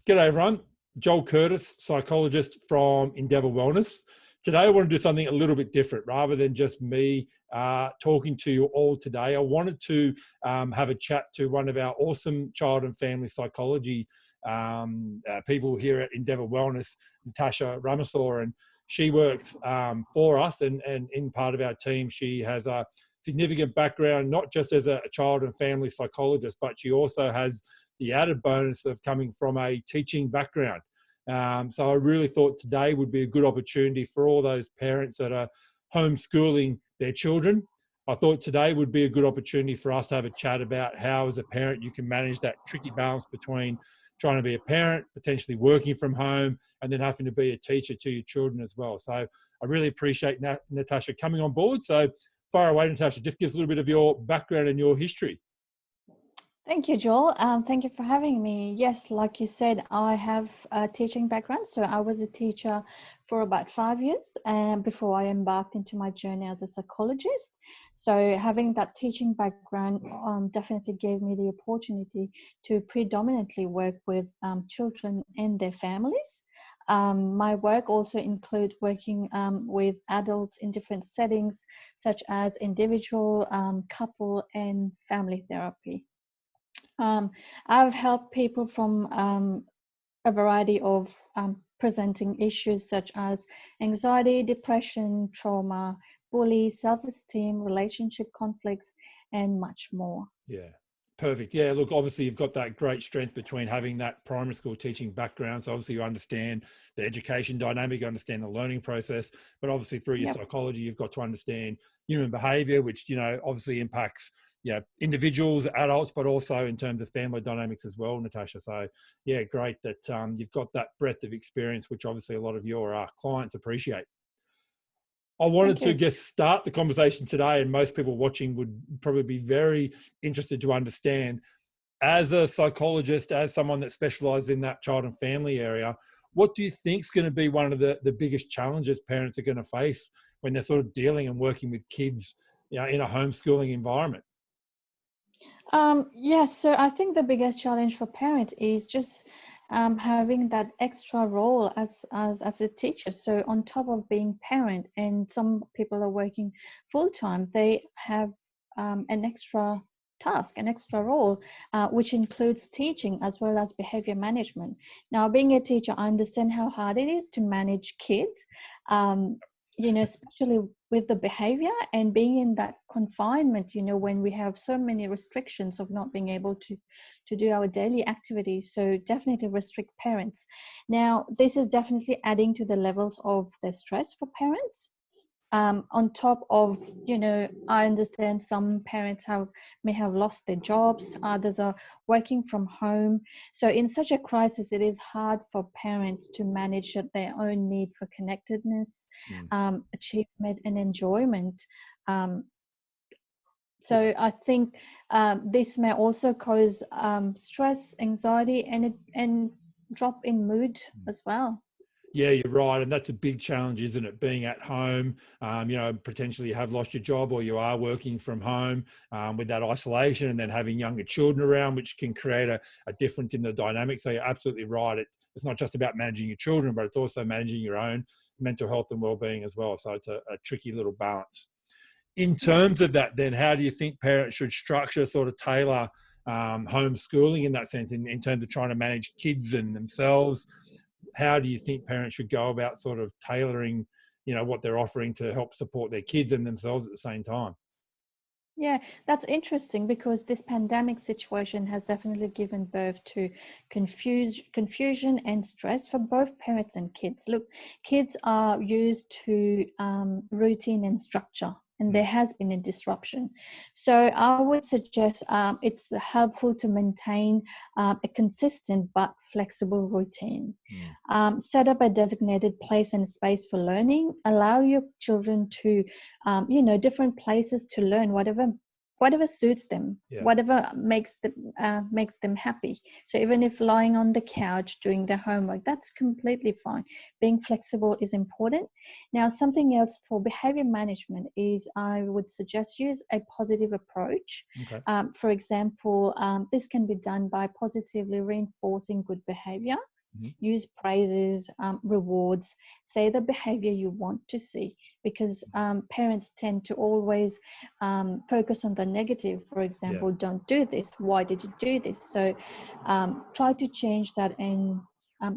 G'day everyone, Joel Curtis, psychologist from Endeavour Wellness. Today I want to do something a little bit different. Rather than just me talking to you all today, I wanted to have a chat to one of our awesome child and family psychology people here at Endeavour Wellness, Natasha Ramessur, and she works for us and in part of our team. She has a significant background, not just as a child and family psychologist, but she also has the added bonus of coming from a teaching background. So I really thought today would be a good opportunity for all those parents that are homeschooling their children. I thought today would be a good opportunity for us to have a chat about how, as a parent, you can manage that tricky balance between trying to be a parent, potentially working from home, and then having to be a teacher to your children as well. So I really appreciate Natasha coming on board. So fire away, Natasha. Just give us a little bit of your background and your history. Thank you, Joel. Thank you for having me. Yes, like you said, I have a teaching background. So I was a teacher for about 5 years before I embarked into my journey as a psychologist. So having that teaching background definitely gave me the opportunity to predominantly work with children and their families. My work also includes working with adults in different settings, such as individual, couple, and family therapy. I've helped people from a variety of presenting issues such as anxiety, depression, trauma, bullying, self-esteem, relationship conflicts, and much more. Yeah, perfect. Yeah, look, obviously you've got that great strength between having that primary school teaching background. So obviously you understand the education dynamic, you understand the learning process, but obviously through your psychology, you've got to understand human behavior, which, obviously impacts individuals, adults, but also in terms of family dynamics as well, Natasha. So yeah, great that you've got that breadth of experience, which obviously a lot of your clients appreciate. I wanted to just start the conversation today, and most people watching would probably be very interested to understand, as a psychologist, as someone that specializes in that child and family area, what do you think is going to be one of the biggest challenges parents are going to face when they're sort of dealing and working with kids, in a homeschooling environment? Yes, so I think the biggest challenge for parents is just having that extra role as a teacher. So on top of being parent, and some people are working full time, they have an extra task, an extra role, which includes teaching as well as behavior management. Now, being a teacher, I understand how hard it is to manage kids. Especially with the behavior and being in that confinement, when we have so many restrictions of not being able to do our daily activities. So definitely restrict parents. Now, this is definitely adding to the levels of the stress for parents. On top of, I understand some parents may have lost their jobs, others are working from home. So in such a crisis, it is hard for parents to manage their own need for connectedness, achievement, and enjoyment. So I think this may also cause stress, anxiety, and drop in mood as well. Yeah, you're right. And that's a big challenge, isn't it? Being at home, potentially you have lost your job or you are working from home with that isolation, and then having younger children around, which can create a difference in the dynamic. So you're absolutely right. It's not just about managing your children, but it's also managing your own mental health and well-being as well. So it's a tricky little balance. In terms of that, then, how do you think parents should structure, sort of tailor homeschooling in that sense, in terms of trying to manage kids and themselves? How do you think parents should go about sort of tailoring, what they're offering to help support their kids and themselves at the same time? Yeah, that's interesting, because this pandemic situation has definitely given birth to confusion and stress for both parents and kids. Look, kids are used to routine and structure, and there has been a disruption. So I would suggest it's helpful to maintain a consistent but flexible routine. Set up a designated place and space for learning. Allow your children to, different places to learn, whatever suits them, whatever makes them happy. So even if lying on the couch doing their homework, that's completely fine. Being flexible is important. Now, something else for behavior management is I would suggest use a positive approach. For example, this can be done by positively reinforcing good behavior. use praises, rewards, say the behavior you want to see, because parents tend to always focus on the negative. For example, don't do this. Why did you do this? So try to change that and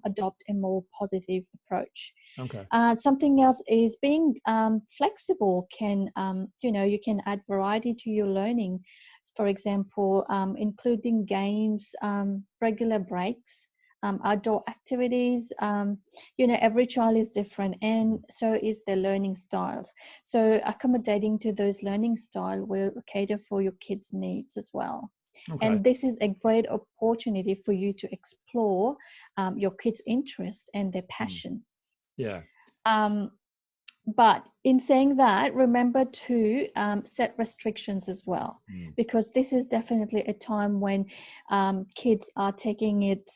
adopt a more positive approach. Okay. Something else is being flexible. You can add variety to your learning. For example, including games, regular breaks, outdoor activities. Every child is different, and so is their learning styles. So accommodating to those learning style will cater for your kids' needs as well. Okay. And this is a great opportunity for you to explore your kids' interest and their passion. Yeah. But in saying that, remember to set restrictions as well, because this is definitely a time when kids are taking it,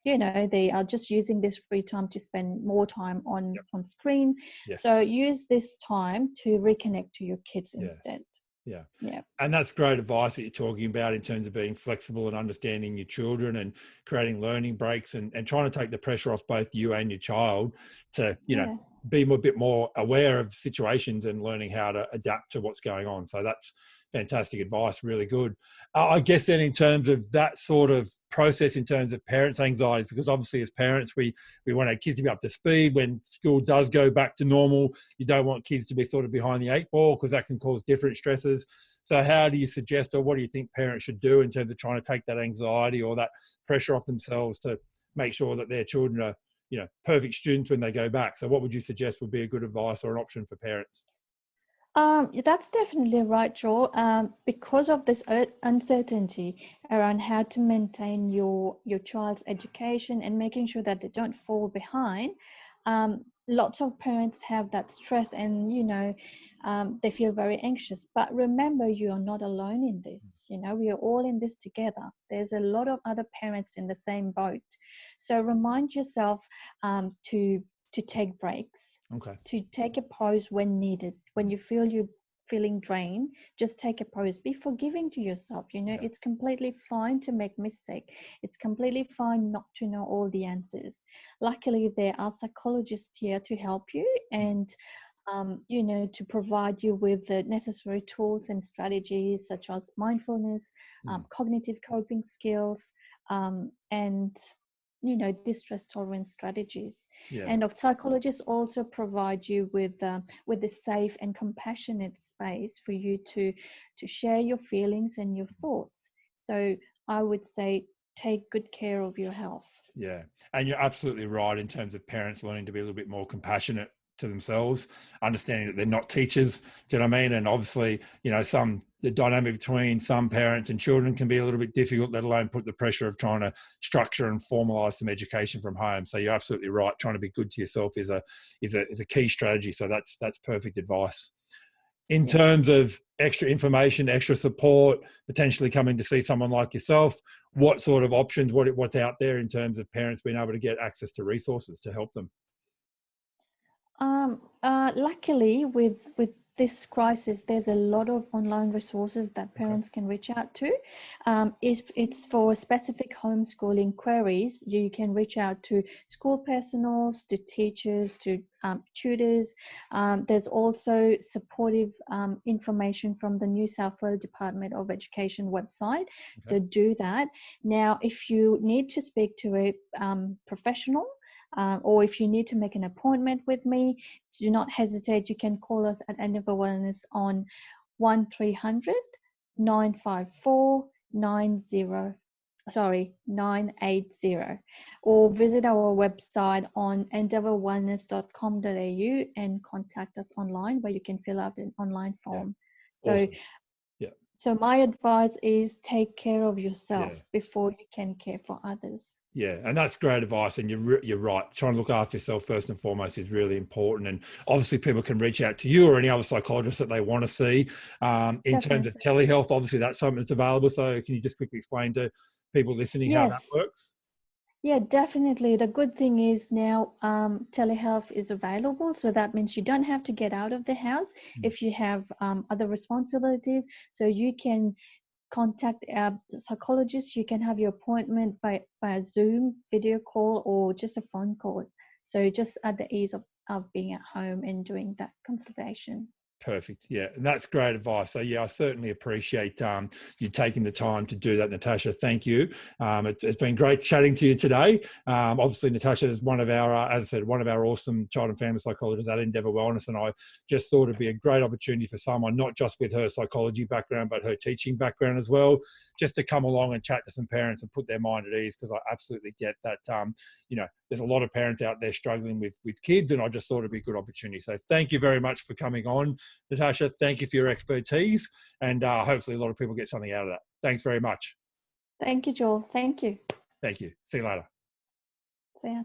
they are just using this free time to spend more time on screen. Yes. So use this time to reconnect to your kids instead. Yeah. And that's great advice that you're talking about in terms of being flexible and understanding your children and creating learning breaks and trying to take the pressure off both you and your child to, be a bit more aware of situations and learning how to adapt to what's going on. So that's fantastic advice, really good. I guess then in terms of that sort of process, in terms of parents' anxieties, because obviously as parents, we want our kids to be up to speed. When school does go back to normal, you don't want kids to be sort of behind the eight ball because that can cause different stresses. So how do you suggest, or what do you think parents should do in terms of trying to take that anxiety or that pressure off themselves to make sure that their children are, perfect students when they go back? So what would you suggest would be a good advice or an option for parents? That's definitely right, Joel. Because of this uncertainty around how to maintain your child's education and making sure that they don't fall behind, lots of parents have that stress and, they feel very anxious. But remember, you are not alone in this. We are all in this together. There's a lot of other parents in the same boat. So remind yourself to take breaks, to take a pause when needed. When you feel you're feeling drained, just take a pause. Be forgiving to yourself. It's completely fine to make mistake. It's completely fine not to know all the answers. Luckily, there are psychologists here to help you and to provide you with the necessary tools and strategies such as mindfulness, cognitive coping skills, and distress tolerance strategies. And psychologists also provide you with a safe and compassionate space for you to share your feelings and your thoughts. So I would say take good care of your health. Yeah, and you're absolutely right in terms of parents learning to be a little bit more compassionate to themselves, understanding that they're not teachers. Do you know what I mean? And obviously, the dynamic between some parents and children can be a little bit difficult, let alone put the pressure of trying to structure and formalize some education from home. So you're absolutely right. Trying to be good to yourself is a key strategy. So that's perfect advice. In terms of extra information, extra support, potentially coming to see someone like yourself, what sort of options, what's out there in terms of parents being able to get access to resources to help them? Luckily, with this crisis, there's a lot of online resources that parents can reach out to. If it's for specific homeschooling queries, you can reach out to school personnel, to teachers, to tutors. There's also supportive information from the New South Wales Department of Education website. So do that. Now, if you need to speak to a professional, or if you need to make an appointment with me, do not hesitate. You can call us at Endeavour Wellness on 1300 954 980, or visit our website on endeavourwellness.com.au and contact us online, where you can fill out an online form. Awesome. So my advice is take care of yourself before you can care for others. Yeah, and that's great advice. And you're right. Trying to look after yourself first and foremost is really important. And obviously, people can reach out to you or any other psychologist that they want to see. In terms of telehealth, obviously, that's something that's available. So can you just quickly explain to people listening how that works? Yeah, definitely. The good thing is now telehealth is available. So that means you don't have to get out of the house if you have other responsibilities. So you can contact our psychologist. You can have your appointment by a Zoom video call or just a phone call. So just at the ease of being at home and doing that consultation. Perfect. Yeah. And that's great advice. So yeah, I certainly appreciate you taking the time to do that, Natasha. Thank you. It's been great chatting to you today. Obviously, Natasha is one of our, as I said, one of our awesome child and family psychologists at Endeavour Wellness. And I just thought it'd be a great opportunity for someone, not just with her psychology background, but her teaching background as well, just to come along and chat to some parents and put their mind at ease, because I absolutely get that, there's a lot of parents out there struggling with kids, and I just thought it'd be a good opportunity. So thank you very much for coming on, Natasha. Thank you for your expertise, and hopefully a lot of people get something out of that. Thanks very much. Thank you, Joel. Thank you. Thank you. See you later. See ya.